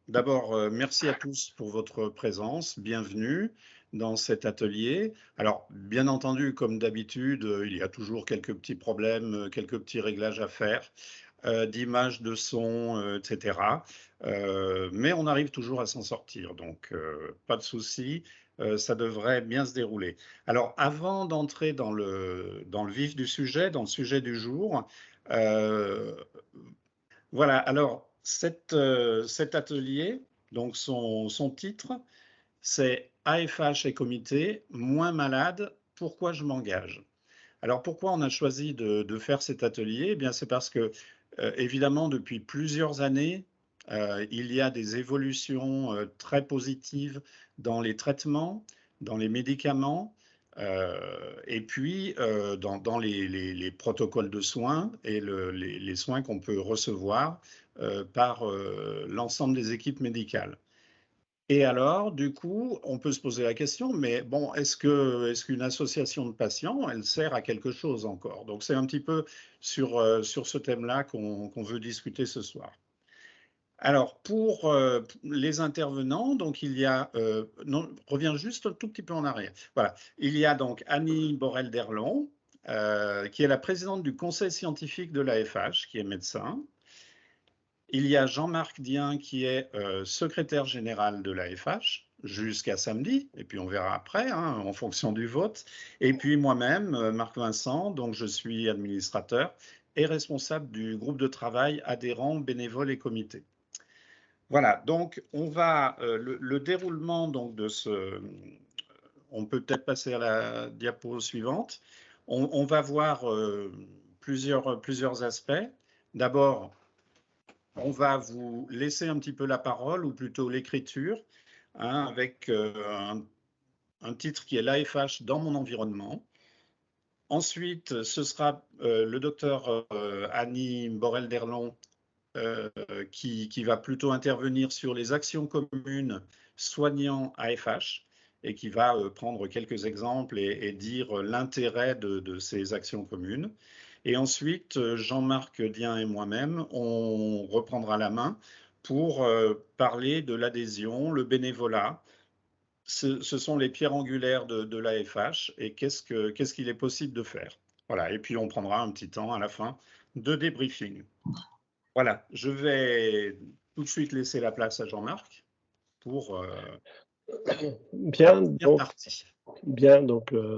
d'abord, merci à tous pour votre présence. Bienvenue dans cet atelier. Alors, bien entendu, comme d'habitude, il y a toujours quelques petits problèmes, quelques petits réglages à faire, d'image, de son, etc. Mais on arrive toujours à s'en sortir, donc pas de souci, ça devrait bien se dérouler. Alors, avant d'entrer dans le vif du sujet, dans le sujet du jour, euh, voilà, alors cet atelier, donc son titre, c'est AFH et comité, moins malade, pourquoi je m'engage? Alors pourquoi on a choisi de faire cet atelier? Eh bien, c'est parce que, évidemment, depuis plusieurs années, il y a des évolutions très positives dans les traitements, dans les médicaments, et puis dans les protocoles de soins et les soins qu'on peut recevoir par l'ensemble des équipes médicales. Et alors, du coup, on peut se poser la question, mais bon, est-ce qu'une association de patients, elle sert à quelque chose encore? Donc, c'est un petit peu sur ce thème-là qu'on veut discuter ce soir. Alors, pour les intervenants, donc il y a, non, reviens juste un tout petit peu en arrière. Voilà, il y a donc Annie Borel-Derlon, qui est la présidente du conseil scientifique de l'AFH, qui est médecin. Il y a Jean-Marc Dien qui est secrétaire général de l'AFH jusqu'à samedi, et puis on verra après, hein, en fonction du vote. Et puis moi-même, Marc Vincent, donc je suis administrateur et responsable du groupe de travail adhérents, bénévoles et comités. Voilà, donc on va, le déroulement donc, de ce... On peut peut-être passer à la diapo suivante. On va voir plusieurs aspects. D'abord, on va vous laisser un petit peu la parole, ou plutôt l'écriture, hein, avec un titre qui est l'AFH dans mon environnement. Ensuite, ce sera le docteur Annie Borel-Derlon qui va plutôt intervenir sur les actions communes soignants AFH et qui va prendre quelques exemples et dire l'intérêt de ces actions communes. Et ensuite, Jean-Marc Dien et moi-même, on reprendra la main pour parler de l'adhésion, le bénévolat. Ce sont les pierres angulaires de l'AFH et qu'est-ce qu'il est possible de faire. Voilà, et puis on prendra un petit temps à la fin de débriefing. Voilà, je vais tout de suite laisser la place à Jean-Marc pour la Bien, première donc, partie.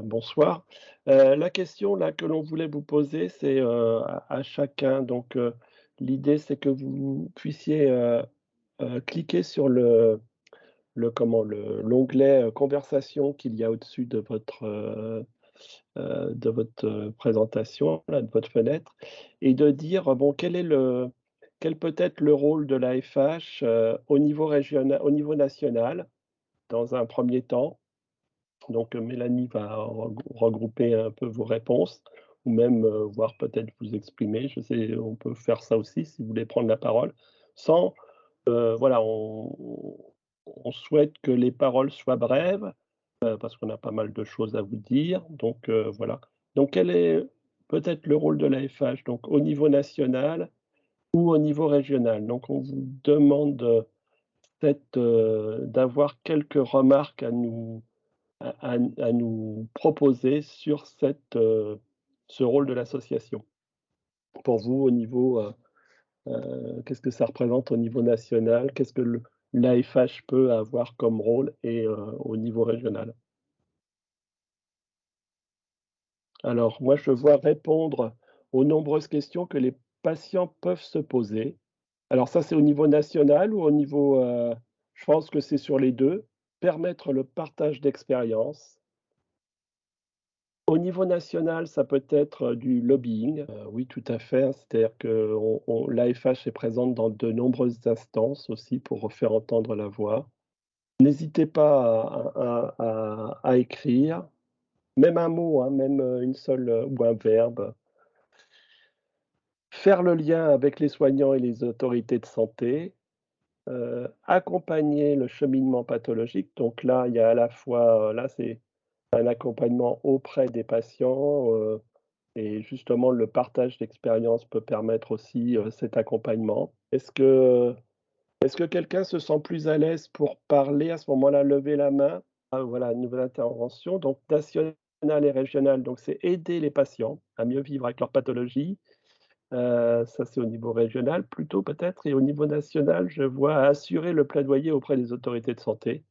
bonsoir. La question là que l'on voulait vous poser, c'est à chacun. Donc, l'idée, c'est que vous puissiez cliquer sur l'onglet conversation qu'il y a au-dessus de votre présentation, là, de votre fenêtre, et de dire bon, quel peut être le rôle de l'AFH au niveau régional, au niveau national, dans un premier temps. Donc, Mélanie va regrouper un peu vos réponses ou même, voir peut-être vous exprimer. Je sais, on peut faire ça aussi si vous voulez prendre la parole. Sans, voilà, on souhaite que les paroles soient brèves, parce qu'on a pas mal de choses à vous dire. Donc, voilà. Donc quel est peut-être le rôle de l'AFH, donc au niveau national ou au niveau régional? Donc on vous demande, peut-être, d'avoir quelques remarques à nous proposer sur ce rôle de l'association. Pour vous, au niveau, qu'est-ce que ça représente au niveau national? Qu'est-ce que l'AFH peut avoir comme rôle et au niveau régional? Alors moi, je vois répondre aux nombreuses questions que les patients peuvent se poser. Alors ça, c'est au niveau national ou au niveau, je pense que c'est sur les 2. Permettre le partage d'expériences. Au niveau national, ça peut être du lobbying, oui, tout à fait, hein. C'est-à-dire que l'AFH est présente dans de nombreuses instances aussi pour faire entendre la voix. N'hésitez pas à écrire, même un mot, hein, même, une seule, ou un verbe. Faire le lien avec les soignants et les autorités de santé, accompagner le cheminement pathologique. Donc là, il y a à la fois, là, c'est un accompagnement auprès des patients, et justement, le partage d'expérience peut permettre aussi, cet accompagnement. Est-ce que Est-ce que quelqu'un se sent plus à l'aise pour parler à ce moment-là, lever la main? Ah voilà, une nouvelle intervention, donc nationale et régionale, donc c'est aider les patients à mieux vivre avec leur pathologie. Ça, c'est au niveau régional plutôt peut-être, et au niveau national, je vois assurer le plaidoyer auprès des autorités de santé.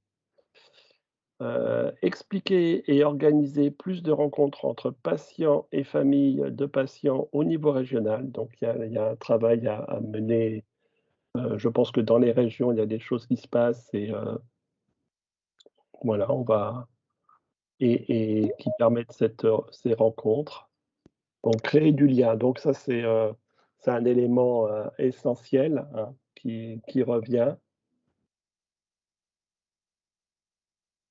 Expliquer et organiser plus de rencontres entre patients et familles de patients au niveau régional. Donc il y a un travail à mener. Je pense que dans les régions, il y a des choses qui se passent, et voilà, on va et qui permettent ces rencontres. Donc créer du lien, donc ça c'est un élément, essentiel, hein, qui revient.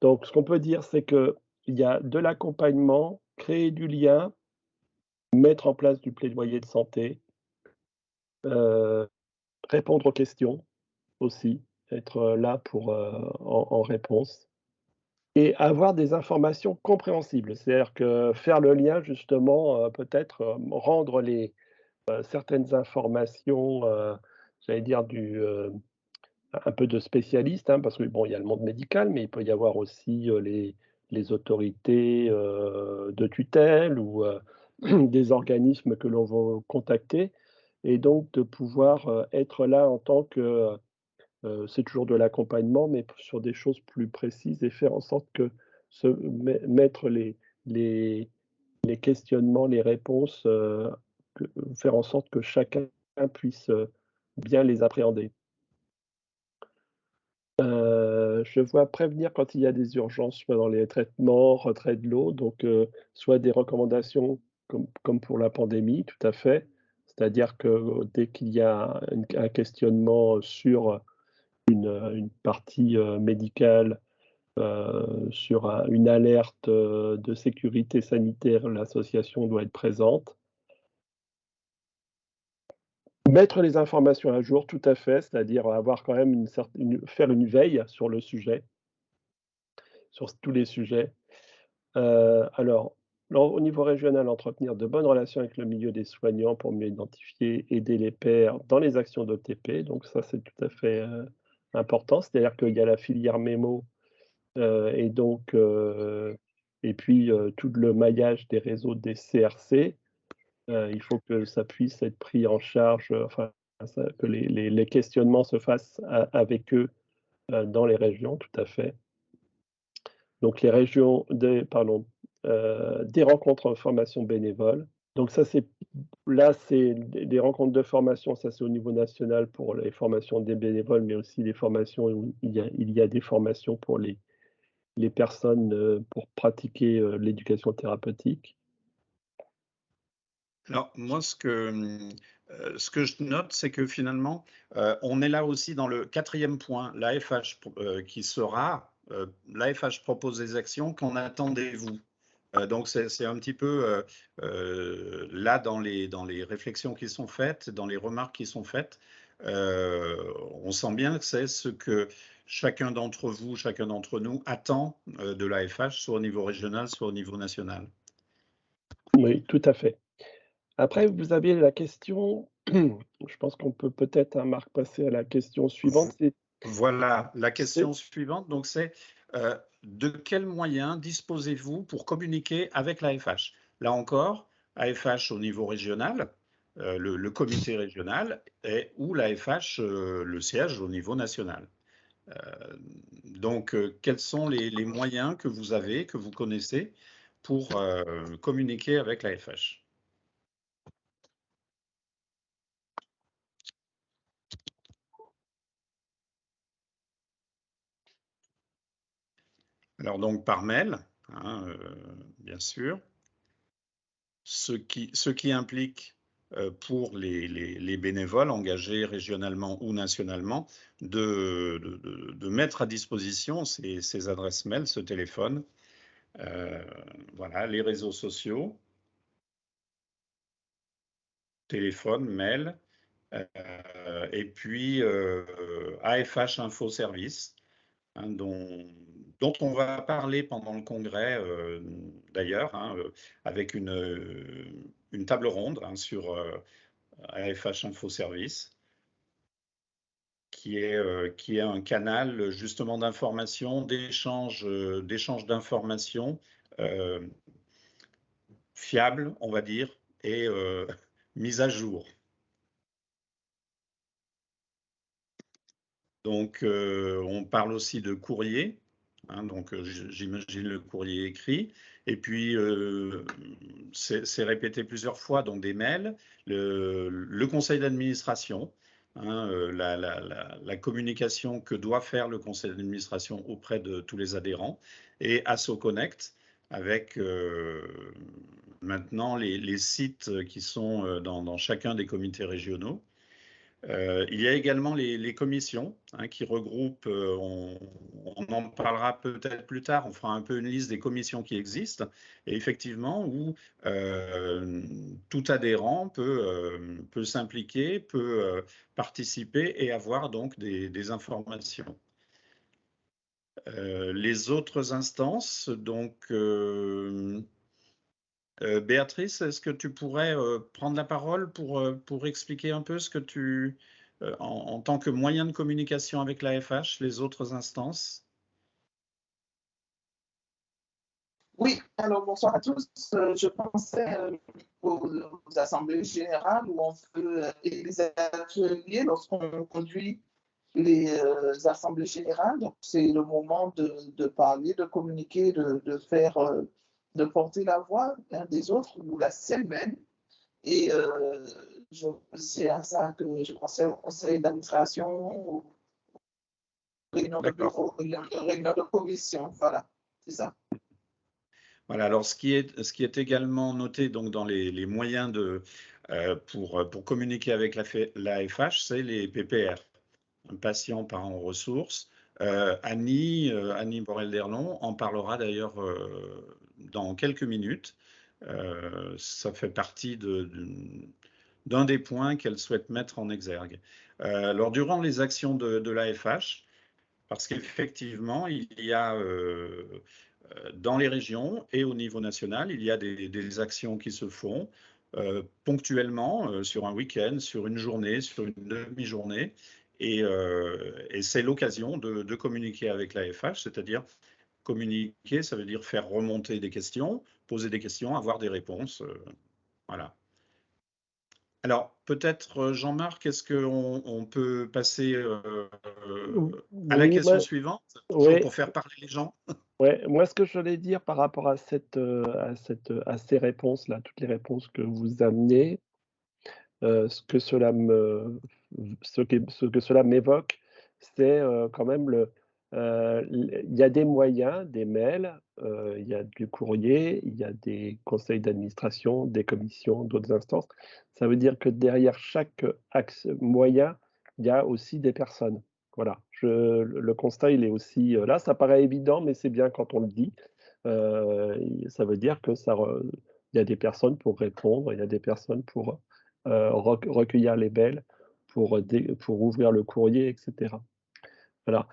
Donc ce qu'on peut dire, c'est qu'il y a de l'accompagnement, créer du lien, mettre en place du plaidoyer de santé, heu, répondre aux questions aussi, être là pour, en réponse, et avoir des informations compréhensibles. C'est-à-dire que faire le lien justement, peut-être, rendre certaines informations, j'allais dire un peu de spécialistes, hein, parce que bon, il y a le monde médical, mais il peut y avoir aussi, les autorités, de tutelle, ou des organismes que l'on va contacter, et donc de pouvoir, être là en tant que, c'est toujours de l'accompagnement, mais sur des choses plus précises, et faire en sorte que mettre les les questionnements, les réponses, faire en sorte que chacun puisse, bien les appréhender. Je vois prévenir quand il y a des urgences, soit dans les traitements, retrait de l'eau, donc soit des recommandations comme pour la pandémie, tout à fait. C'est-à-dire que dès qu'il y a un questionnement sur une partie, médicale, sur une alerte, de sécurité sanitaire, l'association doit être présente. Mettre les informations à jour, tout à fait, c'est-à-dire avoir quand même faire une veille sur le sujet, sur tous les sujets. Alors, au niveau régional, entretenir de bonnes relations avec le milieu des soignants pour mieux identifier, aider les pairs dans les actions d'OTP, donc ça, c'est tout à fait, important. C'est-à-dire qu'il y a la filière mémo, et donc et puis, tout le maillage des réseaux des CRC. Il faut que ça puisse être pris en charge, enfin, que les questionnements se fassent avec eux, dans les régions, tout à fait. Donc les régions des rencontres en formation bénévole. Donc ça, c'est des rencontres de formation, ça c'est au niveau national pour les formations des bénévoles, mais aussi les formations où il y a des formations pour les personnes, pour pratiquer, l'éducation thérapeutique. Alors moi, ce que je note, c'est que finalement, on est là aussi dans le quatrième point, l'AFH qui sera, l'AFH propose des actions, qu'en attendez-vous? Donc c'est un petit peu, là dans les réflexions qui sont faites, dans les remarques qui sont faites, on sent bien que c'est ce que chacun d'entre vous, chacun d'entre nous attend, de l'AFH, soit au niveau régional, soit au niveau national. Oui, tout à fait. Après, vous avez la question, je pense qu'on peut peut-être, hein, Marc, passer à la question suivante, Voilà, la c'est question suivante, donc c'est, de quels moyens disposez-vous pour communiquer avec l'AFH? Là encore, AFH au niveau régional, le comité régional, et ou l'AFH, le siège au niveau national. Heu, donc quels sont les moyens que vous avez, que vous connaissez pour, communiquer avec l'AFH? Alors donc par mail, hein, bien sûr. Ce qui implique, pour les bénévoles engagés régionalement ou nationalement, de mettre à disposition ces adresses mail, ce téléphone, heu, voilà, les réseaux sociaux, téléphone, mail, heu et puis, AFH Info Service, hein, dont on va parler pendant le congrès, d'ailleurs, hein, avec une table ronde, hein, sur, AFH Info Service. qui est un canal justement d'information, d'échange d'informations fiable, on va dire, et mise à jour. Donc, on parle aussi de courrier, hein, donc j'imagine le courrier écrit. Et puis, c'est répété plusieurs fois, donc des mails, le conseil d'administration, hein, la communication que doit faire le conseil d'administration auprès de tous les adhérents, et AssoConnect, avec maintenant les sites qui sont dans chacun des comités régionaux. Il y a également les commissions, hein, qui regroupent, on en parlera peut-être plus tard, on fera un peu une liste des commissions qui existent, et effectivement où tout adhérent peut s'impliquer, peut participer et avoir donc des informations. Les autres instances, donc Béatrice, est-ce que tu pourrais prendre la parole pour expliquer un peu ce que en tant que moyen de communication avec l'AFH, les autres instances? Oui, alors bonsoir à tous. Je pensais aux assemblées générales où on fait et les ateliers lorsqu'on conduit les assemblées générales. Donc, c'est le moment de parler, de communiquer, de faire, de porter la voix l'un des autres ou la sienne même. Et c'est à ça que je pensais au conseil d'administration, aux réunions de bureau, réunions de commission. Voilà, c'est ça. Voilà, alors ce qui est également noté donc, dans les moyens pour communiquer avec l'AFH, c'est les PPR, un patient parent ressources. Annie Borel-Derlon en parlera d'ailleurs dans quelques minutes. Ça fait partie d'un des points qu'elle souhaite mettre en exergue. Alors, durant les actions de l'AFH, parce qu'effectivement, il y a dans les régions et au niveau national, il y a des actions qui se font ponctuellement sur un week-end, sur une journée, sur une demi-journée. Et c'est l'occasion de communiquer avec l'AFH, c'est-à-dire communiquer, ça veut dire faire remonter des questions, poser des questions, avoir des réponses. Voilà. Alors, peut-être, Jean-Marc, est-ce qu'on peut passer à la Oui, question suivante, toujours ouais, pour faire parler les gens? ouais, moi, ce que je voulais dire par rapport à ces réponses-là, toutes les réponses que vous amenez, ce que cela ce que cela m'évoque, c'est, quand même il y a des moyens, des mails, il y a du courrier, il y a des conseils d'administration, des commissions, d'autres instances. Ça veut dire que derrière chaque axe moyen, il y a aussi des personnes. Voilà, le constat, il est aussi, là. Ça paraît évident, mais c'est bien quand on le dit. Ça veut dire que il y a des personnes pour répondre, il y a des personnes pour recueillir les mails, pour ouvrir le courrier, et cetera. Voilà.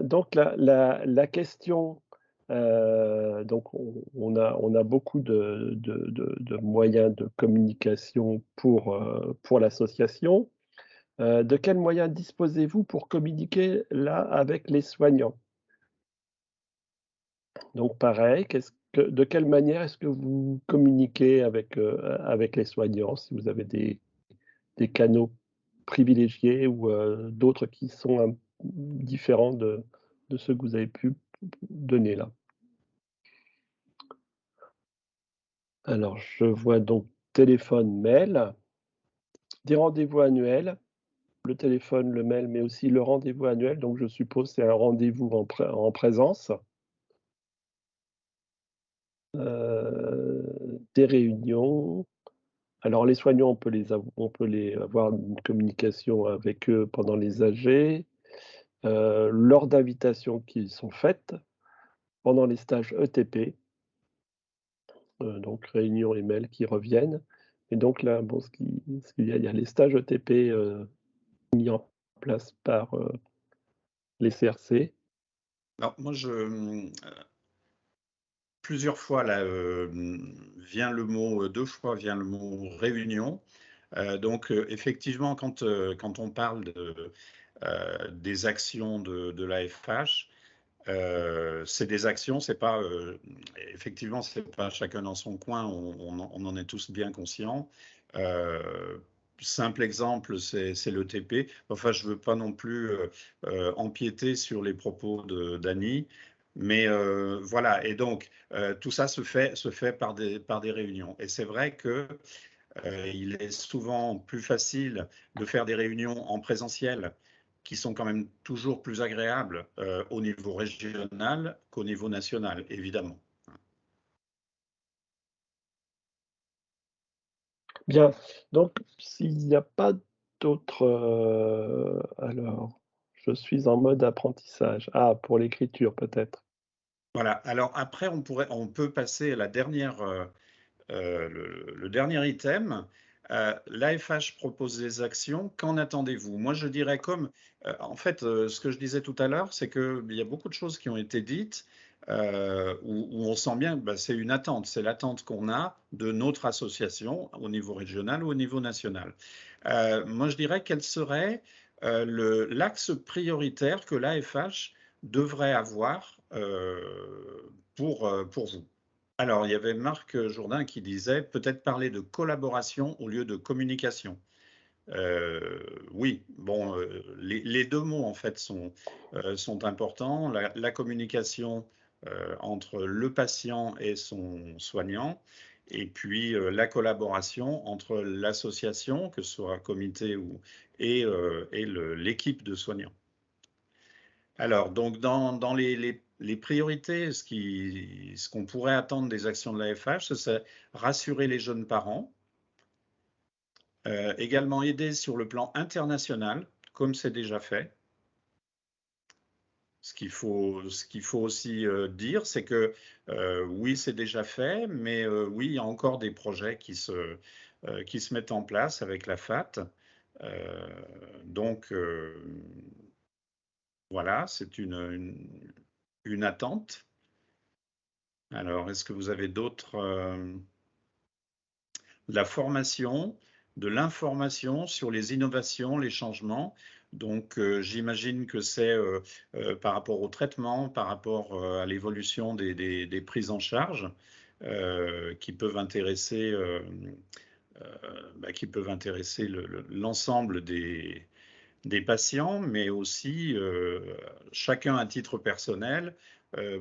Donc la question, donc on a beaucoup de moyens de communication pour l'association. De quels moyens disposez-vous pour communiquer là avec les soignants? Donc pareil, de quelle manière est-ce que vous communiquez avec les soignants? Si vous avez des canaux privilégiés ou d'autres qui sont différents de ceux que vous avez pu donner là? Alors je vois donc téléphone, mail, des rendez-vous annuels, le téléphone, le mail, mais aussi le rendez-vous annuel, donc je suppose c'est un rendez-vous en présence. Des réunions. Alors les soignants, on peut les avoir une communication avec eux pendant les AG, lors d'invitations qui sont faites, pendant les stages ETP, donc réunions et mails qui reviennent. Et donc là, bon, ce qu'il y a, il y a les stages ETP, mis en place par, les CRC. Alors, moi, plusieurs fois, là, vient le mot, 2 fois vient le mot réunion. Donc, effectivement, quand on parle des actions de l'AFH. C'est des actions, c'est pas effectivement, c'est pas chacun dans son coin, on en est tous bien conscients. Simple exemple, c'est l'ETP. Enfin, je veux pas non plus empiéter sur les propos d'Annie, mais voilà. Et donc, tout ça se fait par des réunions. Et c'est vrai que il est souvent plus facile de faire des réunions en présentiel qui sont quand même toujours plus agréables au niveau régional qu'au niveau national, évidemment. Bien, donc s'il n'y a pas d'autres, alors, je suis en mode apprentissage. Ah, pour l'écriture peut-être. Voilà. Alors après, on peut passer à la dernière, le dernier item. L'AFH propose des actions. Qu'en attendez-vous? Moi, je dirais en fait, ce que je disais tout à l'heure, c'est qu'il y a beaucoup de choses qui ont été dites où on sent bien que c'est une attente. C'est l'attente qu'on a de notre association au niveau régional ou au niveau national. Moi, je dirais quel serait l'axe prioritaire que l'AFH devrait avoir pour vous. Alors, il y avait Marc Jourdain qui disait peut-être parler de collaboration au lieu de communication. Oui, bon, les deux mots en fait sont importants. La communication entre le patient et son soignant, et puis la collaboration entre l'association, que ce soit comité et l'équipe de soignants. Alors, donc, dans les priorités, ce qu'on pourrait attendre des actions de l'AFH, c'est rassurer les jeunes parents, également aider sur le plan international, comme c'est déjà fait. Ce qu'il faut aussi dire, c'est que oui, c'est déjà fait, mais oui, il y a encore des projets qui se mettent en place avec la FAT. Donc, voilà, c'est une attente. Alors, est-ce que vous avez d'autres la formation, de l'information sur les innovations, les changements. Donc, j'imagine que c'est par rapport au traitement, par rapport à l'évolution des prises en charge qui peuvent intéresser, l'ensemble des patients, mais aussi chacun à titre personnel.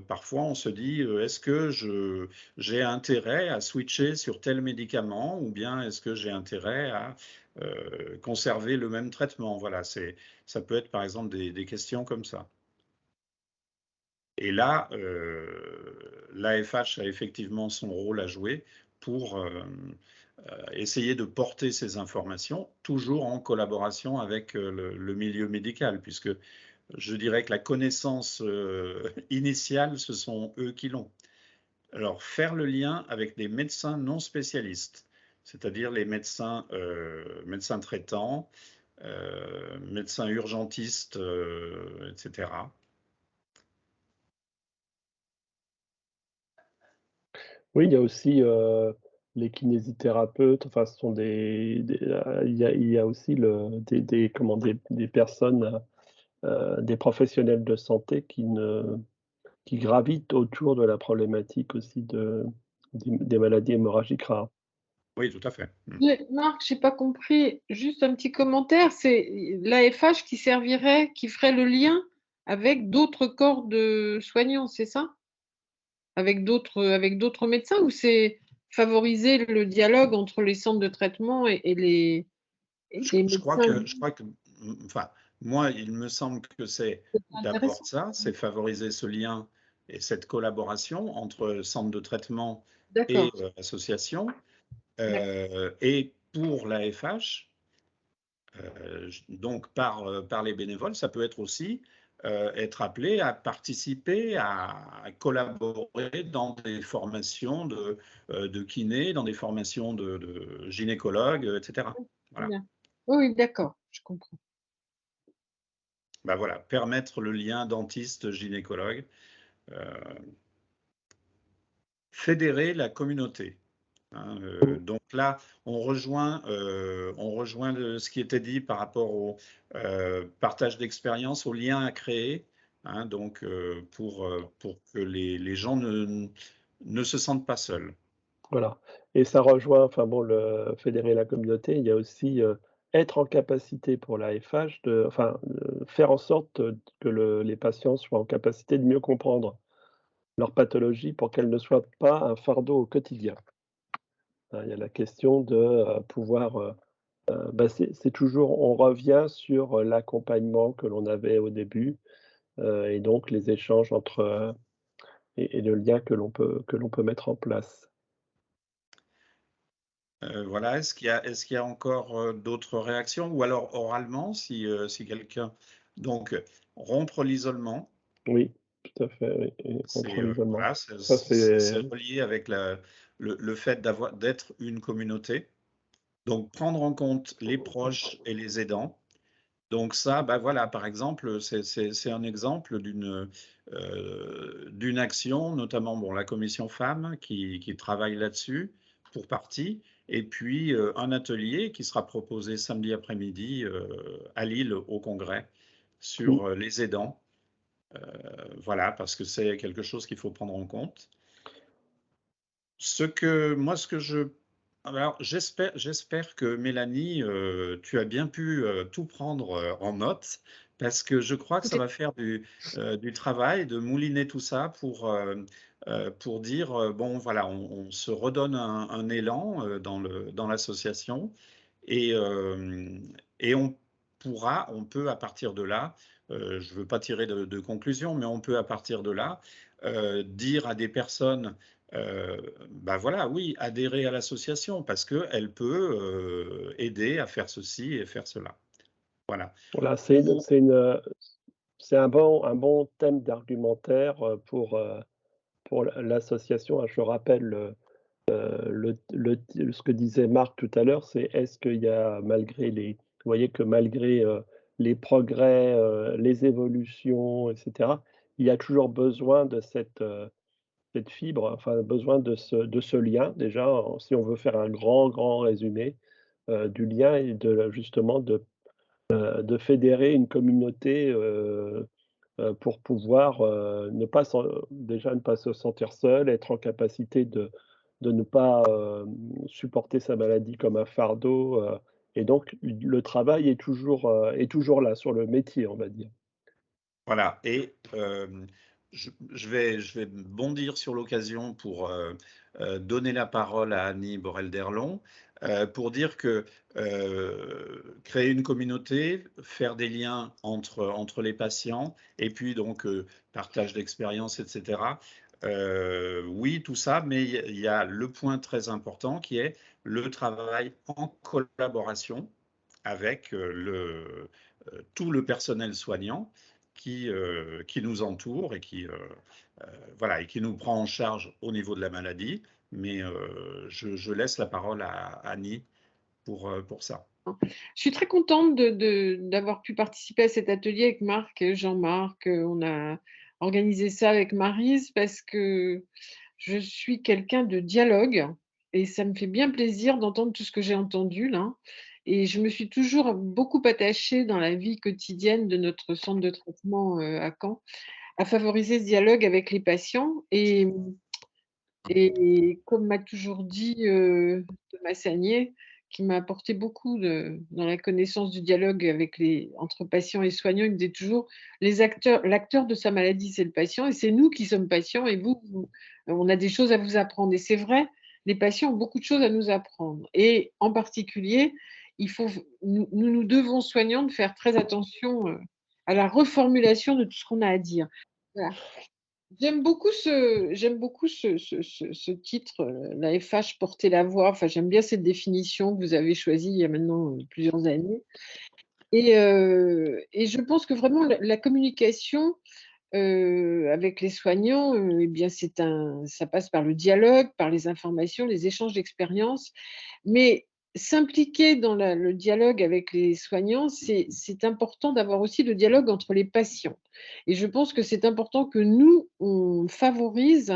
Parfois, on se dit, est-ce que j'ai intérêt à switcher sur tel médicament ou bien est-ce que j'ai intérêt à conserver le même traitement? Voilà, ça peut être par exemple des questions comme ça. Et là, l'AFH a effectivement son rôle à jouer pour essayer de porter ces informations, toujours en collaboration avec le milieu médical, puisque je dirais que la connaissance initiale, ce sont eux qui l'ont. Alors, faire le lien avec des médecins non spécialistes, c'est-à-dire les médecins traitants, médecins urgentistes, etc. Oui, il y a aussi, les kinésithérapeutes, enfin ce sont il y a aussi des personnes, des professionnels de santé qui gravitent autour de la problématique aussi des maladies hémorragiques rares. Oui, tout à fait. Marc, j'ai pas compris. Juste un petit commentaire. C'est l'AFH qui ferait le lien avec d'autres corps de soignants, c'est ça? Avec d'autres médecins, ou c'est favoriser le dialogue entre les centres de traitement et les Je crois médecins? que, enfin, moi, il me semble que c'est Intéressant. d'abord ça, c'est favoriser ce lien et cette collaboration entre centres de traitement et D'accord. associations. D'accord. Et pour l'AFH, donc par les bénévoles, ça peut être aussi être appelé à participer, à collaborer dans des formations de kiné, dans des formations de gynécologues, etc. Voilà. Bien. Oui, d'accord, je comprends. Ben voilà, permettre le lien dentiste-gynécologue, fédérer la communauté. hein. Donc là, on rejoint ce qui était dit par rapport au partage d'expérience, au lien à créer, hein, donc pour que les gens ne se sentent pas seuls. Voilà, et ça rejoint, enfin bon, fédérer la communauté, il y a aussi, être en capacité pour l'AFH de enfin, faire en sorte, que les patients soient en capacité de mieux comprendre leur pathologie pour qu'elle ne soit pas un fardeau au quotidien. Hein, il y a la question de, pouvoir, bah, c'est toujours on revient sur, l'accompagnement que l'on avait au début, et donc les échanges entre, et le lien que l'on peut mettre en place. Voilà, est-ce qu'il y a encore d'autres réactions? Ou alors oralement, si quelqu'un. Donc, rompre l'isolement, Oui, tout à fait, oui, et c'est contre l'isolement. voilà, Ça, c'est c'est relié avec le fait d'être une communauté. Donc, prendre en compte les proches et les aidants. Donc ça, bah voilà, par exemple, c'est un exemple d'une action, notamment bon, la commission femmes qui travaille là-dessus pour partie, et puis un atelier qui sera proposé samedi après-midi à Lille au Congrès mmh, sur les aidants. Voilà, parce que c'est quelque chose qu'il faut prendre en compte. Ce que je alors j'espère que Mélanie, tu as bien pu, tout prendre, en note parce que je crois que Tout ça est va faire du travail de mouliner tout ça pour dire, bon voilà, on se redonne un élan, dans l'association et on peut à partir de là, je ne veux pas tirer de conclusion, mais on peut à partir de là, dire à des personnes bah voilà, oui, adhérer à l'association parce qu'elle peut aider à faire ceci et faire cela. Voilà. voilà, On- c'est un bon thème d'argumentaire, pour l'association. Je rappelle, ce que disait Marc tout à l'heure, c'est est-ce qu'il y a malgré les vous voyez que malgré, les progrès, les évolutions et cetera, il y a toujours besoin de cette fibre, enfin besoin de ce lien déjà, si on veut faire un grand résumé, du lien et justement de fédérer une communauté, pour pouvoir, ne pas se sentir seul, être en capacité de ne pas, supporter sa maladie comme un fardeau, et donc le travail est toujours là sur le métier, on va dire. Voilà, et je vais bondir sur l'occasion pour donner la parole à Annie Borel-Derlon, pour dire que créer une communauté, faire des liens entre les patients, et puis donc partage d'expériences, etc. Oui, tout ça, mais il y a le point très important qui est le travail en collaboration avec tout le personnel soignant qui nous entoure et voilà, et qui nous prend en charge au niveau de la maladie. Mais je laisse la parole à Annie pour ça. Je suis très contente d'avoir pu participer à cet atelier avec Marc et Jean-Marc. On a organisé ça avec Maryse parce que je suis quelqu'un de dialogue et ça me fait bien plaisir d'entendre tout ce que j'ai entendu là. Et je me suis toujours beaucoup attachée dans la vie quotidienne de notre centre de traitement à Caen à favoriser ce dialogue avec les patients. Et comme m'a toujours dit Thomas Sagnier, qui m'a apporté beaucoup dans la connaissance du dialogue entre patients et soignants, il me dit toujours, l'acteur de sa maladie, c'est le patient, et c'est nous qui sommes patients, et on a des choses à vous apprendre. Et c'est vrai, les patients ont beaucoup de choses à nous apprendre. Et en particulier, nous devons, soignants, de faire très attention à la reformulation de tout ce qu'on a à dire. Voilà. J'aime beaucoup ce titre, la FH porter la voix. Enfin, j'aime bien cette définition que vous avez choisie il y a maintenant plusieurs années. Et je pense que vraiment la communication avec les soignants, eh bien, ça passe par le dialogue, par les informations, les échanges d'expériences. Mais s'impliquer dans le dialogue avec les soignants, c'est important d'avoir aussi le dialogue entre les patients. Et je pense que c'est important que nous, on favorise,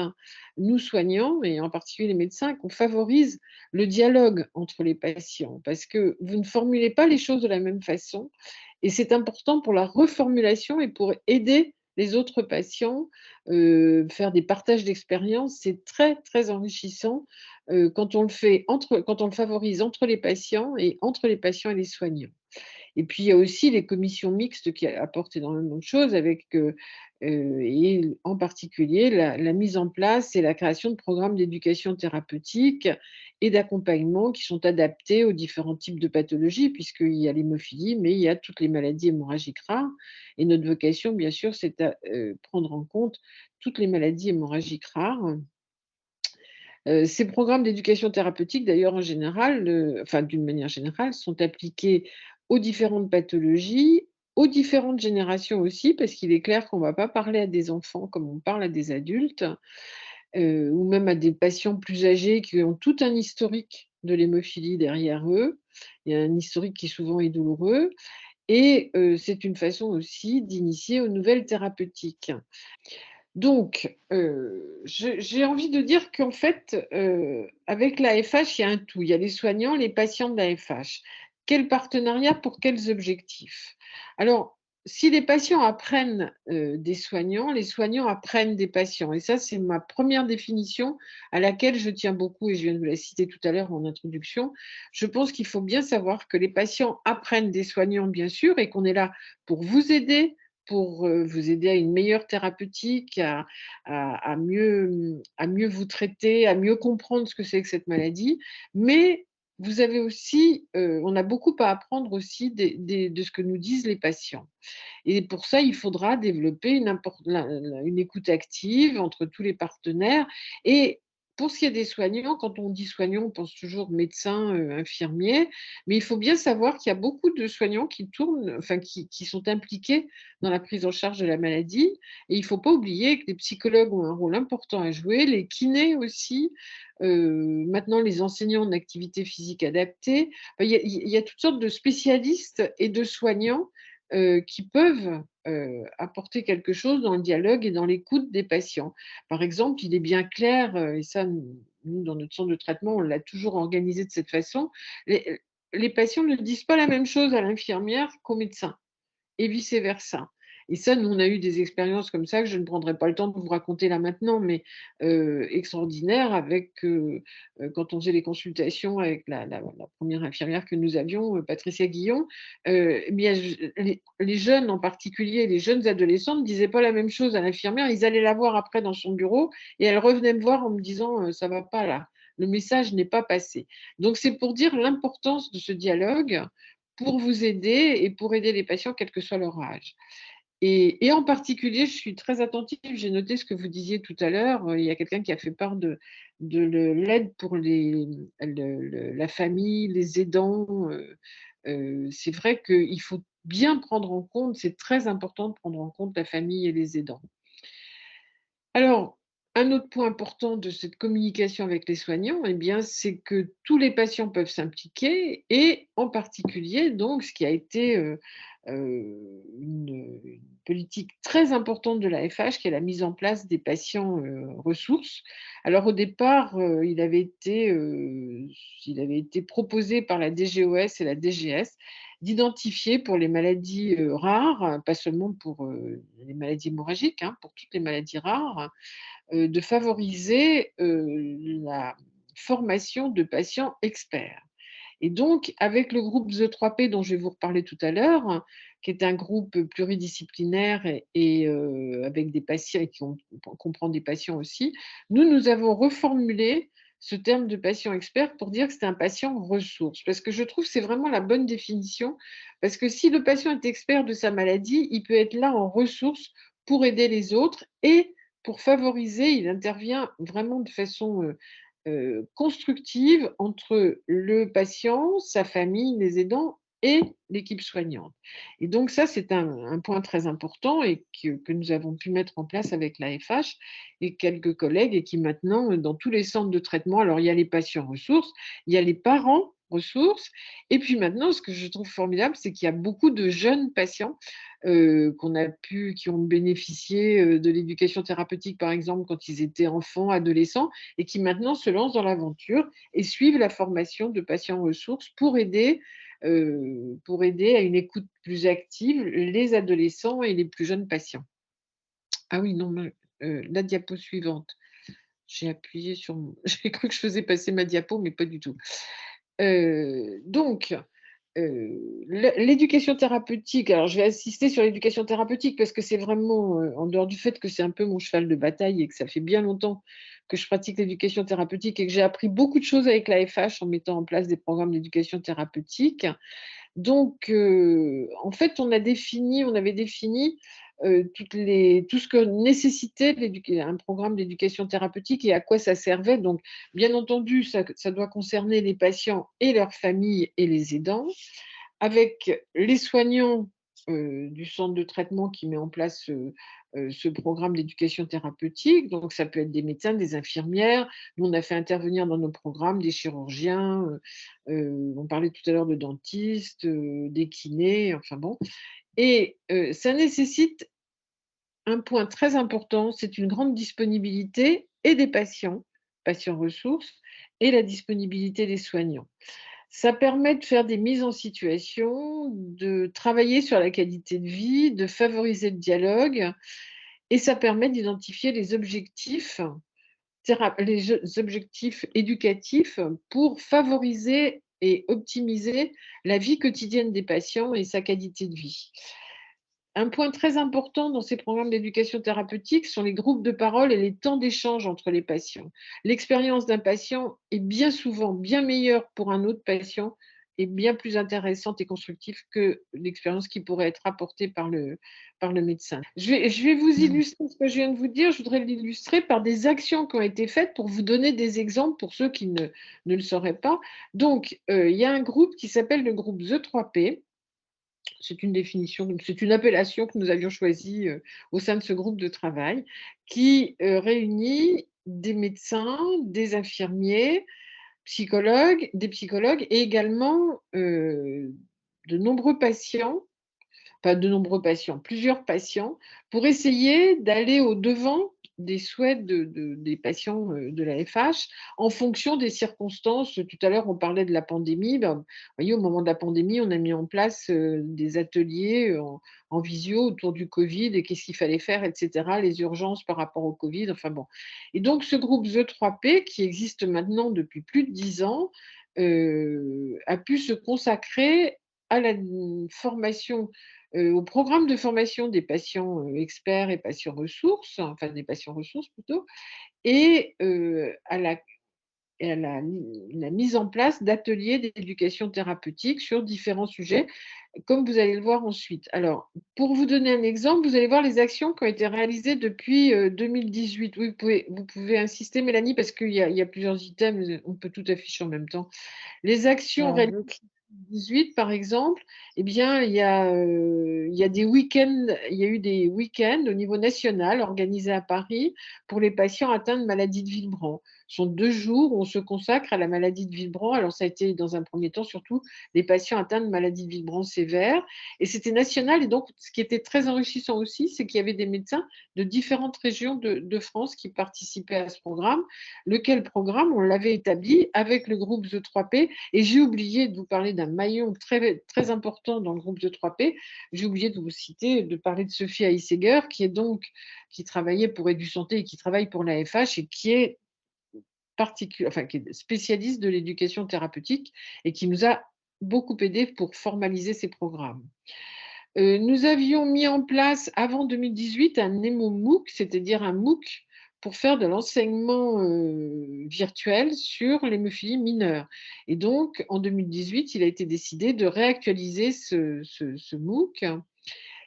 nous soignants, et en particulier les médecins, qu'on favorise le dialogue entre les patients, parce que vous ne formulez pas les choses de la même façon, et c'est important pour la reformulation et pour aider les autres patients, faire des partages d'expériences, c'est très, très enrichissant quand on le favorise entre les patients et entre les patients et les soignants. Et puis, il y a aussi les commissions mixtes qui apportent énormément de choses avec, et en particulier la mise en place et la création de programmes d'éducation thérapeutique et d'accompagnement qui sont adaptés aux différents types de pathologies, puisqu'il y a l'hémophilie, mais il y a toutes les maladies hémorragiques rares. Et notre vocation, bien sûr, c'est à prendre en compte toutes les maladies hémorragiques rares. Ces programmes d'éducation thérapeutique, d'ailleurs, en général, enfin, d'une manière générale, sont appliqués aux différentes pathologies, aux différentes générations aussi, parce qu'il est clair qu'on ne va pas parler à des enfants comme on parle à des adultes, ou même à des patients plus âgés qui ont tout un historique de l'hémophilie derrière eux. Il y a un historique qui souvent est douloureux et c'est une façon aussi d'initier aux nouvelles thérapeutiques. Donc, j'ai envie de dire qu'en fait, avec l'AFH, il y a un tout. Il y a les soignants, les patients de l'AFH. Quel partenariat pour quels objectifs? Alors, si les patients apprennent des soignants, les soignants apprennent des patients. Et ça, c'est ma première définition à laquelle je tiens beaucoup, et je viens de vous la citer tout à l'heure en introduction. Je pense qu'il faut bien savoir que les patients apprennent des soignants, bien sûr, et qu'on est là pour vous aider, pour vous aider à une meilleure thérapeutique, à mieux vous traiter, à mieux comprendre ce que c'est que cette maladie. Mais vous avez aussi, on a beaucoup à apprendre aussi de ce que nous disent les patients. Et pour ça, il faudra développer une écoute active entre tous les partenaires. Et pour ce qui est des soignants, quand on dit soignants, on pense toujours médecins, infirmiers, mais il faut bien savoir qu'il y a beaucoup de soignants qui tournent, enfin qui sont impliqués dans la prise en charge de la maladie. Et il ne faut pas oublier que les psychologues ont un rôle important à jouer, les kinés aussi, maintenant les enseignants en activité physique adaptée. Enfin, il y a toutes sortes de spécialistes et de soignants qui peuvent apporter quelque chose dans le dialogue et dans l'écoute des patients. Par exemple, il est bien clair, et ça, nous, dans notre centre de traitement, on l'a toujours organisé de cette façon, les patients ne disent pas la même chose à l'infirmière qu'au médecin, et vice-versa. Et ça, nous, on a eu des expériences comme ça que je ne prendrai pas le temps de vous raconter là maintenant, mais extraordinaires avec, quand on faisait les consultations avec la première infirmière que nous avions, Patricia Guillon, eh bien, les jeunes en particulier, les jeunes adolescents ne disaient pas la même chose à l'infirmière. Ils allaient la voir après dans son bureau et elle revenait me voir en me disant ça ne va pas là, le message n'est pas passé. Donc, c'est pour dire l'importance de ce dialogue pour vous aider et pour aider les patients, quel que soit leur âge. Et en particulier, je suis très attentive, j'ai noté ce que vous disiez tout à l'heure, il y a quelqu'un qui a fait part de l'aide pour la famille, les aidants. C'est vrai qu'il faut bien prendre en compte, c'est très important de prendre en compte la famille et les aidants. Alors, un autre point important de cette communication avec les soignants, eh bien, c'est que tous les patients peuvent s'impliquer et en particulier, donc, ce qui a été une politique très importante de l'AFH, qui est la mise en place des patients ressources. Alors, au départ, il avait été proposé par la DGOS et la DGS d'identifier pour les maladies rares, pas seulement pour les maladies hémorragiques, pour toutes les maladies rares, de favoriser la formation de patients experts. Et donc, avec le groupe The 3P dont je vais vous reparler tout à l'heure, qui est un groupe pluridisciplinaire et avec des patients, et qui comprend des patients aussi, nous avons reformulé ce terme de patient expert pour dire que c'est un patient ressource. Parce que je trouve que c'est vraiment la bonne définition. Parce que si le patient est expert de sa maladie, il peut être là en ressource pour aider les autres et pour favoriser, il intervient vraiment de façon constructive entre le patient, sa famille, les aidants et l'équipe soignante. Et donc ça, c'est un point très important et que nous avons pu mettre en place avec l'AFH et quelques collègues et qui maintenant, dans tous les centres de traitement, alors il y a les patients ressources, il y a les parents ressources. Et puis maintenant, ce que je trouve formidable, c'est qu'il y a beaucoup de jeunes patients qui ont bénéficié de l'éducation thérapeutique, par exemple, quand ils étaient enfants, adolescents, et qui maintenant se lancent dans l'aventure et suivent la formation de patients ressources pour aider à une écoute plus active les adolescents et les plus jeunes patients. Ah oui, non, la diapo suivante. J'ai appuyé sur j'ai cru que je faisais passer ma diapo, mais pas du tout. Donc, l'éducation thérapeutique, alors je vais insister sur l'éducation thérapeutique parce que c'est vraiment, en dehors du fait que c'est un peu mon cheval de bataille et que ça fait bien longtemps que je pratique l'éducation thérapeutique et que j'ai appris beaucoup de choses avec l'AFH en mettant en place des programmes d'éducation thérapeutique. Donc, en fait, on avait défini tout ce que nécessitait un programme d'éducation thérapeutique et à quoi ça servait. Donc, bien entendu, ça doit concerner les patients et leurs familles et les aidants, avec les soignants du centre de traitement qui met en place ce programme d'éducation thérapeutique. Donc, ça peut être des médecins, des infirmières. Nous, on a fait intervenir dans nos programmes des chirurgiens. On parlait tout à l'heure de dentistes, des kinés, enfin bon. Et ça nécessite un point très important, c'est une grande disponibilité et des patients ressources, et la disponibilité des soignants. Ça permet de faire des mises en situation, de travailler sur la qualité de vie, de favoriser le dialogue, et ça permet d'identifier les objectifs éducatifs pour favoriser et optimiser la vie quotidienne des patients et sa qualité de vie. Un point très important dans ces programmes d'éducation thérapeutique sont les groupes de parole et les temps d'échange entre les patients. L'expérience d'un patient est bien souvent bien meilleure pour un autre patient et bien plus intéressante et constructive que l'expérience qui pourrait être apportée par le médecin. Je vais vous illustrer ce que je viens de vous dire. Je voudrais l'illustrer par des actions qui ont été faites pour vous donner des exemples pour ceux qui ne le sauraient pas. Donc, il y a un groupe qui s'appelle le groupe The 3P. C'est une définition, c'est une appellation que nous avions choisie au sein de ce groupe de travail qui réunit des médecins, des infirmiers, des psychologues et également de nombreux patients, plusieurs patients, pour essayer d'aller au-devant des souhaits des patients de la FH en fonction des circonstances. Tout à l'heure, on parlait de la pandémie. Vous voyez, au moment de la pandémie, on a mis en place des ateliers en visio autour du Covid et qu'est-ce qu'il fallait faire, etc., les urgences par rapport au Covid, enfin bon. Et donc, ce groupe The 3P, qui existe maintenant depuis plus de 10 ans, a pu se consacrer à la formation au programme de formation des patients experts et patients ressources, enfin des patients ressources plutôt, et à la mise en place d'ateliers d'éducation thérapeutique sur différents sujets, comme vous allez le voir ensuite. Alors, pour vous donner un exemple, vous allez voir les actions qui ont été réalisées depuis 2018. Oui, vous pouvez insister, Mélanie, parce qu'il y a plusieurs items, on peut tout afficher en même temps. Les actions réalisées 2018, par exemple, eh bien, il y a des week-ends, il y a eu des week-ends au niveau national organisés à Paris pour les patients atteints de maladie de Villebrand. Ce sont 2 jours où on se consacre à la maladie de Villebrand. Alors, ça a été dans un premier temps surtout les patients atteints de maladie de Villebrand sévère. Et c'était national. Et donc, ce qui était très enrichissant aussi, c'est qu'il y avait des médecins de différentes régions de France qui participaient à ce programme. Lequel programme, on l'avait établi avec le groupe The 3P. Et j'ai oublié de vous parler d'un maillon très, très important dans le groupe The 3P. J'ai oublié de vous citer, de parler de Sophie Heisseger, qui travaillait pour EduSanté et qui travaille pour l'AFH et qui est qui est spécialiste de l'éducation thérapeutique et qui nous a beaucoup aidé pour formaliser ces programmes. Nous avions mis en place avant 2018 un NEMO-MOOC, c'est-à-dire un MOOC pour faire de l'enseignement virtuel sur l'hémophilie mineure. Et donc, en 2018, il a été décidé de réactualiser ce MOOC.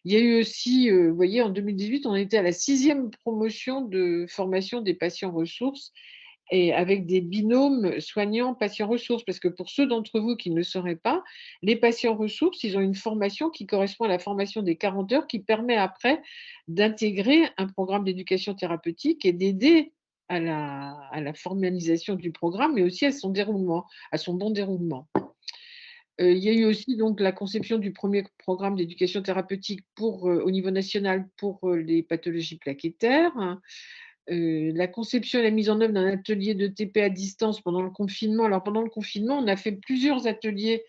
Il y a eu aussi, vous voyez, en 2018, on était à la 6e promotion de formation des patients ressources et avec des binômes soignants-patients ressources. Parce que pour ceux d'entre vous qui ne le sauraient pas, les patients ressources, ils ont une formation qui correspond à la formation des 40 heures qui permet après d'intégrer un programme d'éducation thérapeutique et d'aider à la formalisation du programme, mais aussi à son déroulement, à son bon déroulement. Il y a eu aussi donc la conception du premier programme d'éducation thérapeutique au niveau national pour les pathologies plaquettaires. La conception et la mise en œuvre d'un atelier de TP à distance pendant le confinement. Alors, pendant le confinement, on a fait plusieurs ateliers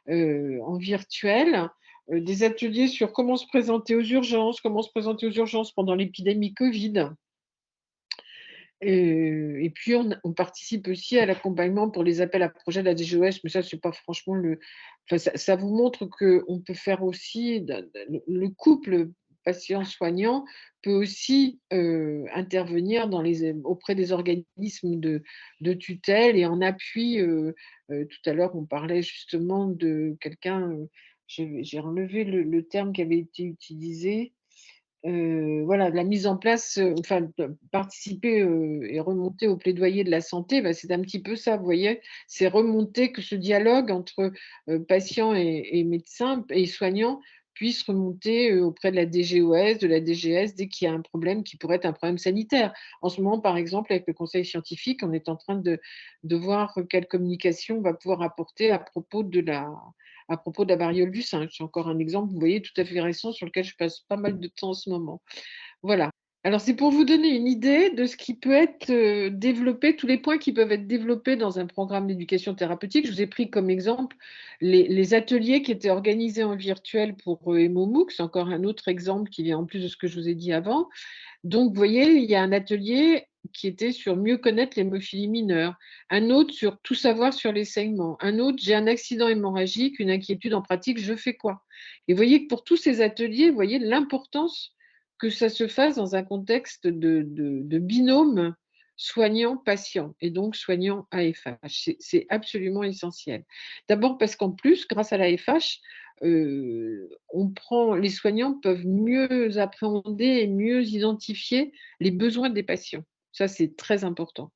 en virtuel, des ateliers sur comment se présenter aux urgences pendant l'épidémie Covid. Et puis, on participe aussi à l'accompagnement pour les appels à projets de la DGOS, mais ça, c'est pas franchement ça vous montre qu'on peut faire aussi, le couple patient-soignant peut aussi intervenir auprès des organismes de tutelle et en appui. Tout à l'heure, on parlait justement de quelqu'un, j'ai relevé le terme qui avait été utilisé. Voilà, la mise en place, participer et remonter au plaidoyer de la santé, c'est un petit peu ça, vous voyez? C'est remonter, que ce dialogue entre patients et médecins et soignants puisse remonter auprès de la DGOS, de la DGS, dès qu'il y a un problème qui pourrait être un problème sanitaire. En ce moment, par exemple, avec le conseil scientifique, on est en train de voir quelle communication on va pouvoir apporter à propos de la variole du singe. C'est encore un exemple, vous voyez, tout à fait récent sur lequel je passe pas mal de temps en ce moment. Voilà. Alors, c'est pour vous donner une idée de ce qui peut être développé, tous les points qui peuvent être développés dans un programme d'éducation thérapeutique. Je vous ai pris comme exemple les ateliers qui étaient organisés en virtuel pour EmoMOOC. C'est encore un autre exemple qui vient en plus de ce que je vous ai dit avant. Donc, vous voyez, il y a un atelier qui était sur mieux connaître l'hémophilie mineure, un autre sur tout savoir sur les saignements, un autre, j'ai un accident hémorragique, une inquiétude en pratique, je fais quoi? Et vous voyez que pour tous ces ateliers, vous voyez l'importance que ça se fasse dans un contexte de binôme soignant-patient et donc soignant-AFH. C'est absolument essentiel. D'abord parce qu'en plus, grâce à l'AFH, les soignants peuvent mieux appréhender et mieux identifier les besoins des patients. Ça, c'est très important.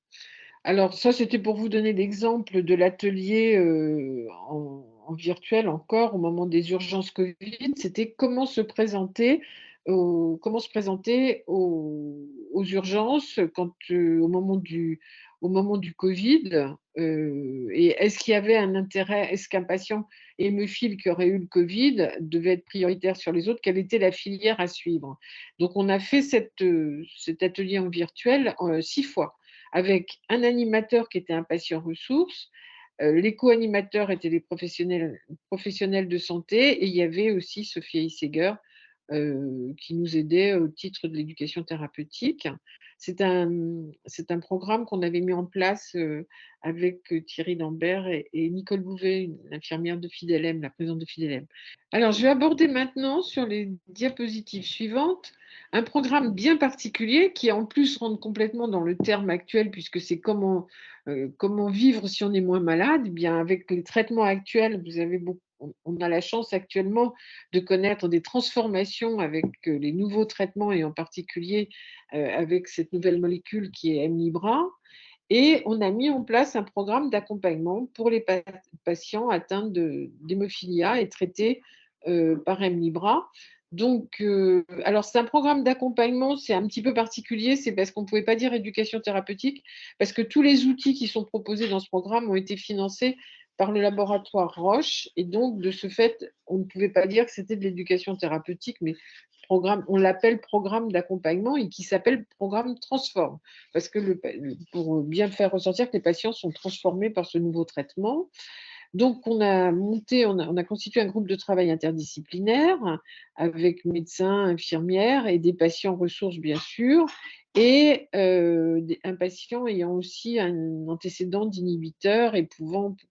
Alors, ça, c'était pour vous donner l'exemple de l'atelier en virtuel encore au moment des urgences Covid. C'était comment se présenter aux urgences au moment du Covid. Et est-ce qu'il y avait un intérêt, est-ce qu'un patient hémophile qui aurait eu le Covid devait être prioritaire sur les autres? Quelle était la filière à suivre? Donc, on a fait cet atelier en virtuel 6 fois, avec un animateur qui était un patient ressource, les co-animateurs étaient des professionnels de santé, et il y avait aussi Sophie Heiseger qui nous aidait au titre de l'éducation thérapeutique. C'est un programme qu'on avait mis en place avec Thierry Lambert et Nicole Bouvet, l'infirmière de Fidelem, la présidente de Fidelem. Alors, je vais aborder maintenant sur les diapositives suivantes un programme bien particulier qui en plus rentre complètement dans le terme actuel, puisque c'est comment vivre si on est moins malade. Eh bien, avec les traitements actuels, on a la chance actuellement de connaître des transformations avec les nouveaux traitements et en particulier avec cette nouvelle molécule qui est Hemlibra. Et on a mis en place un programme d'accompagnement pour les patients atteints d'hémophilia et traités par Hemlibra. Donc, alors c'est un programme d'accompagnement, c'est un petit peu particulier, c'est parce qu'on ne pouvait pas dire éducation thérapeutique, parce que tous les outils qui sont proposés dans ce programme ont été financés par le laboratoire Roche, et donc de ce fait, on ne pouvait pas dire que c'était de l'éducation thérapeutique, mais on l'appelle programme d'accompagnement et qui s'appelle programme Transform, parce que pour bien faire ressentir que les patients sont transformés par ce nouveau traitement. Donc, on a constitué un groupe de travail interdisciplinaire avec médecins, infirmières et des patients ressources, bien sûr, et un patient ayant aussi un antécédent d'inhibiteur et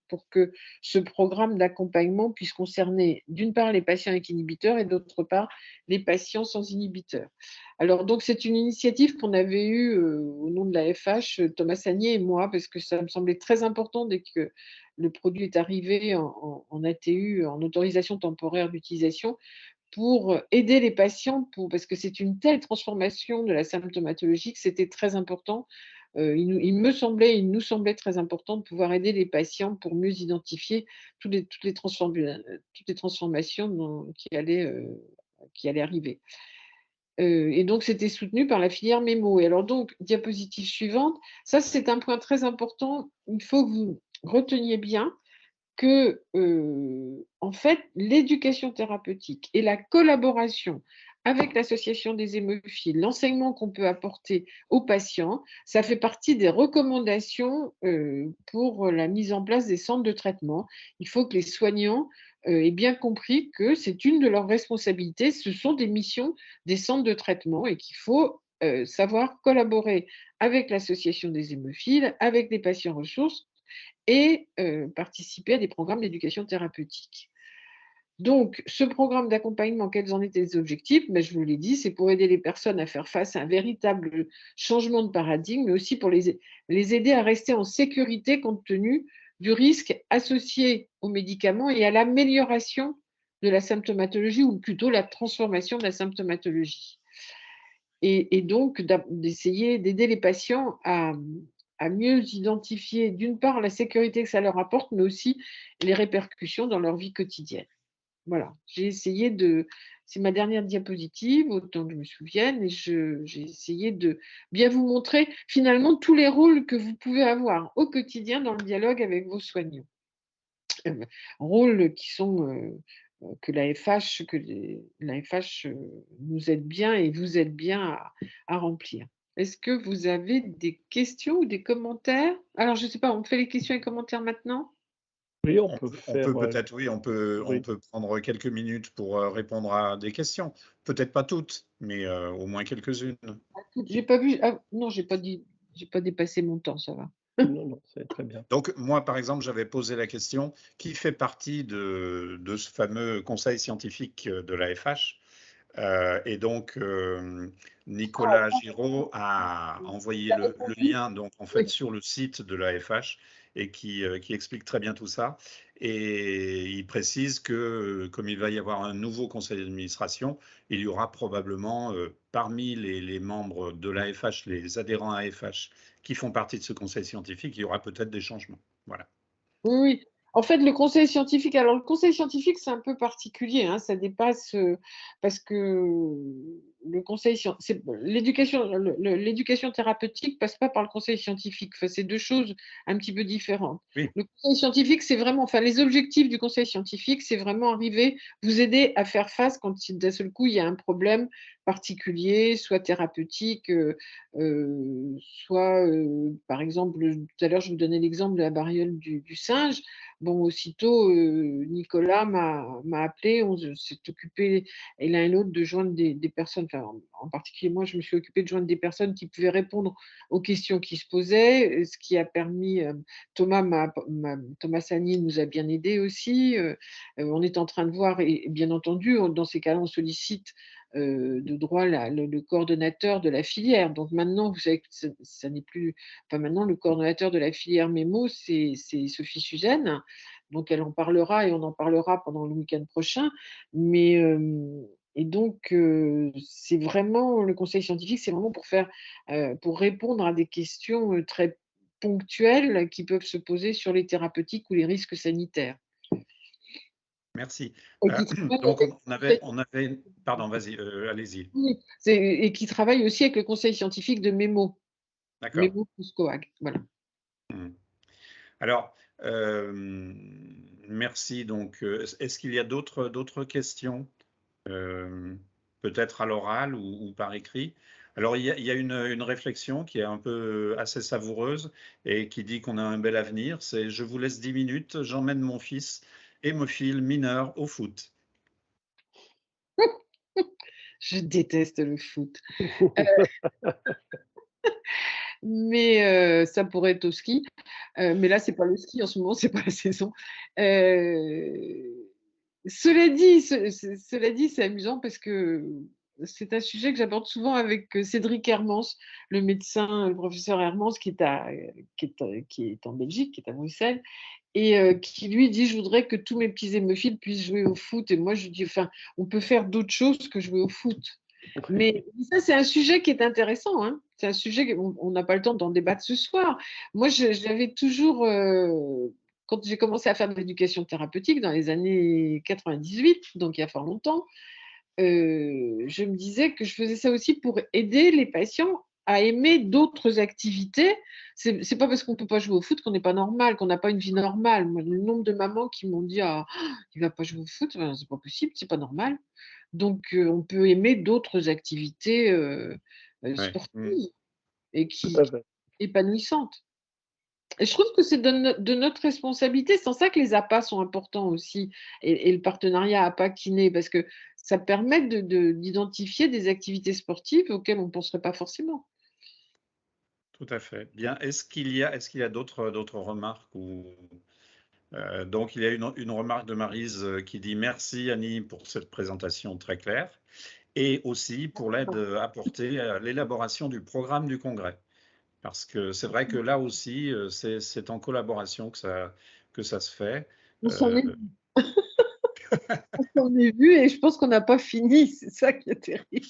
pour que ce programme d'accompagnement puisse concerner d'une part les patients avec inhibiteur et d'autre part les patients sans inhibiteur. Alors, donc, c'est une initiative qu'on avait eue au nom de la FH, Thomas Sagnier et moi, parce que ça me semblait très important dès que le produit est arrivé en ATU, en autorisation temporaire d'utilisation, pour aider les patients, parce que c'est une telle transformation de la symptomatologie que c'était très important. Il nous semblait très important de pouvoir aider les patients pour mieux identifier toutes les transformations qui allaient arriver. Et donc, c'était soutenu par la filière Mémo. Et alors, donc, diapositive suivante, ça, c'est un point très important. Il faut que vous reteniez bien que, en fait, l'éducation thérapeutique et la collaboration avec l'association des hémophiles, l'enseignement qu'on peut apporter aux patients, ça fait partie des recommandations pour la mise en place des centres de traitement. Il faut que les soignants aient bien compris que c'est une de leurs responsabilités, ce sont des missions des centres de traitement et qu'il faut savoir collaborer avec l'association des hémophiles, avec des patients ressources et participer à des programmes d'éducation thérapeutique. Donc, ce programme d'accompagnement, quels en étaient les objectifs? Je vous l'ai dit, c'est pour aider les personnes à faire face à un véritable changement de paradigme, mais aussi pour les aider à rester en sécurité compte tenu du risque associé aux médicaments et à l'amélioration de la symptomatologie, ou plutôt la transformation de la symptomatologie. Et donc, d'essayer d'aider les patients à mieux identifier, d'une part, la sécurité que ça leur apporte, mais aussi les répercussions dans leur vie quotidienne. Voilà, j'ai essayé de… C'est ma dernière diapositive, autant que je me souvienne, et j'ai essayé de bien vous montrer finalement tous les rôles que vous pouvez avoir au quotidien dans le dialogue avec vos soignants. Rôles qui sont… que l'AFH nous aide bien et vous aide bien à remplir. Est-ce que vous avez des questions ou des commentaires? Alors, je ne sais pas, on fait les questions et commentaires maintenant? Oui, on On peut peut faire. peut-être, oui, on Oui. peut prendre quelques minutes pour répondre à des questions. Peut-être pas toutes, mais au moins quelques-unes. J'ai pas vu. Ah, non, j'ai pas dépassé mon temps, ça va. Non, non, c'est très bien. Donc, moi, par exemple, j'avais posé la question, qui fait partie de ce fameux conseil scientifique de l'AFH? Et donc, Nicolas Giraud a envoyé le lien donc, en fait, Oui. sur le site de l'AFH et qui explique très bien tout ça. Et il précise que, comme il va y avoir un nouveau conseil d'administration, il y aura probablement parmi les membres de l'AFH, les adhérents à l'AFH qui font partie de ce conseil scientifique, il y aura peut-être des changements. Voilà. Oui, oui. En fait, le conseil scientifique, alors le conseil scientifique, c'est un peu particulier, hein, ça dépasse, parce que le conseil l'éducation thérapeutique passe pas par le conseil scientifique. Enfin, c'est deux choses un petit peu différentes. Oui. Le conseil scientifique, c'est vraiment, enfin, les objectifs du conseil scientifique, c'est vraiment arriver, vous aider à faire face quand d'un seul coup il y a un problème particulier, soit thérapeutique, soit, par exemple, tout à l'heure, je vous donnais l'exemple de la variole du singe. Bon, aussitôt, Nicolas m'a appelé, on s'est occupé, et l'un et l'autre, de joindre des personnes, enfin, en particulier moi, je me suis occupée de joindre des personnes qui pouvaient répondre aux questions qui se posaient, ce qui a permis, Thomas Sagny nous a bien aidés aussi. On est en train de voir, et bien entendu, dans ces cas-là, on sollicite de droit le coordonnateur de la filière. Donc maintenant, vous savez que ça n'est plus… Enfin, maintenant, le coordonnateur de la filière Mémo, c'est Sophie Suzanne. Donc, elle en parlera et on en parlera pendant le week-end prochain. Mais, et donc, c'est vraiment, le conseil scientifique, c'est vraiment pour répondre à des questions très ponctuelles qui peuvent se poser sur les thérapeutiques ou les risques sanitaires. Merci. Et qui travaille Donc, avec… on avait, pardon, vas-y, allez-y. Oui, et qui travaille aussi avec le conseil scientifique de Mémo. D'accord. Mémo plus Coag, voilà. Alors, merci. Donc, est-ce qu'il y a d'autres questions, peut-être à l'oral ou par écrit? Alors, il y a une réflexion qui est un peu assez savoureuse et qui dit qu'on a un bel avenir. C'est: je vous laisse 10 minutes, j'emmène mon fils hémophile mineur au foot. Je déteste le foot. Mais ça pourrait être au ski. Mais là, c'est pas le ski en ce moment, c'est pas la saison. Cela dit, c'est amusant parce que c'est un sujet que j'aborde souvent avec Cédric Hermans, le médecin, le professeur Hermans, qui est en Belgique, qui est à Bruxelles, et qui lui dit: je voudrais que tous mes petits hémophiles puissent jouer au foot. Et moi, je dis: enfin, on peut faire d'autres choses que jouer au foot. Mais ça, c'est un sujet qui est intéressant, hein. C'est un sujet qu'on n'a pas le temps d'en débattre ce soir. Moi, j'avais toujours, quand j'ai commencé à faire de l'éducation thérapeutique dans les années 98, donc il y a fort longtemps, je me disais que je faisais ça aussi pour aider les patients à aimer d'autres activités. C'est pas parce qu'on peut pas jouer au foot qu'on n'est pas normal, qu'on n'a pas une vie normale. Moi, le nombre de mamans qui m'ont dit ah, il va pas jouer au foot, ben, c'est pas possible, c'est pas normal. Donc on peut aimer d'autres activités Ouais. sportives et Tout qui à fait. épanouissantes. Et je trouve que c'est de notre responsabilité. C'est en ça que les APA sont importants aussi et le partenariat APA-kiné parce que ça permet d'identifier des activités sportives auxquelles on ne penserait pas forcément. Tout à fait. Bien. Est-ce qu'il y a d'autres remarques donc il y a une remarque de Maryse qui dit merci Annie pour cette présentation très claire et aussi pour l'aide apportée à l'élaboration du programme du congrès. Parce que c'est vrai que là aussi, c'est en collaboration que ça se fait. On s'en est vu. On s'en est vu et je pense qu'on n'a pas fini. C'est ça qui est terrible.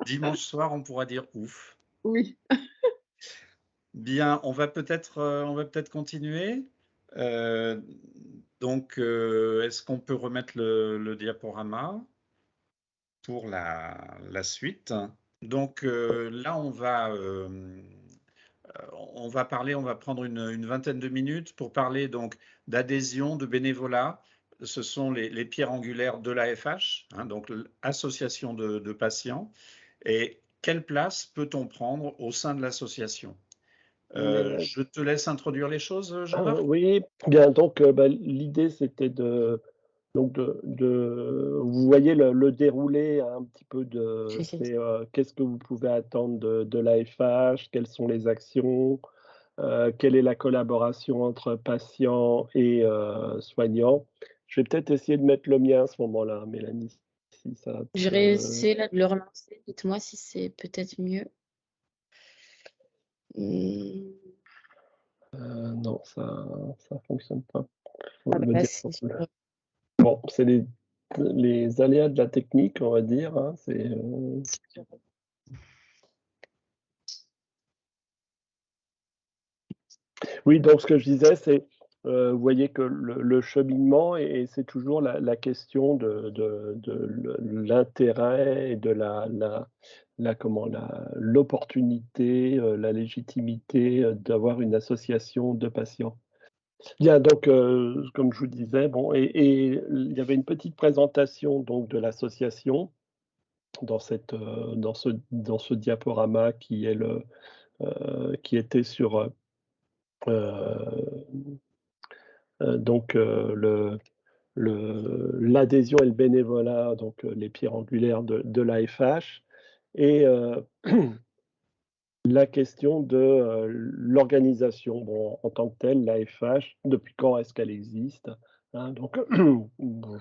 Dimanche soir, on pourra dire ouf. Oui. Bien, on va peut-être continuer. Donc, est-ce qu'on peut remettre le diaporama pour la suite? Donc là, on va parler, on va prendre une vingtaine de minutes pour parler donc d'adhésion, de bénévolat. Ce sont les pierres angulaires de l'AFH, hein, donc l'association de patients. Et quelle place peut-on prendre au sein de l'association? Je te laisse introduire les choses, Jean-Marc. Oui, bien, donc l'idée c'était vous voyez le déroulé un petit peu qu'est-ce que vous pouvez attendre de l'AFH, quelles sont les actions, quelle est la collaboration entre patients et soignants. Je vais peut-être essayer de mettre le mien à ce moment-là, Mélanie, si ça Je vais essayer de le relancer. Dites-moi si c'est peut-être mieux. non, ça fonctionne pas. Bah, Bon, c'est les aléas de la technique, on va dire, hein, Oui, donc ce que je disais, c'est, vous voyez que le cheminement et c'est toujours la question de l'intérêt et de l'opportunité, la légitimité, d'avoir une association de patients. Bien, donc, comme je vous disais, bon et il y avait une petite présentation donc de l'association dans ce diaporama qui était sur, donc, l'adhésion et le bénévolat, donc les pierres angulaires de l'AFH et la question de l'organisation. Bon, en tant que telle, l'AFH, depuis quand est-ce qu'elle existe? Hein, donc, bon,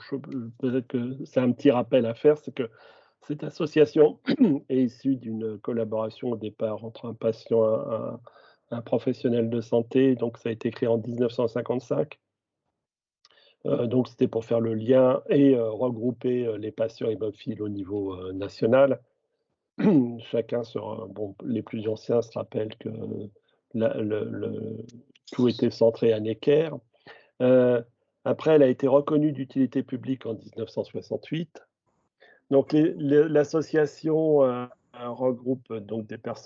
peut-être que c'est un petit rappel à faire, c'est que cette association est issue d'une collaboration au départ entre un patient et un professionnel de santé. Donc, ça a été créé en 1955. Donc, c'était pour faire le lien et regrouper les patients hémophiles au niveau national. Chacun bon, les plus anciens se rappellent que tout était centré à Necker. Après, elle a été reconnue d'utilité publique en 1968. Donc, l'association regroupe donc des personnes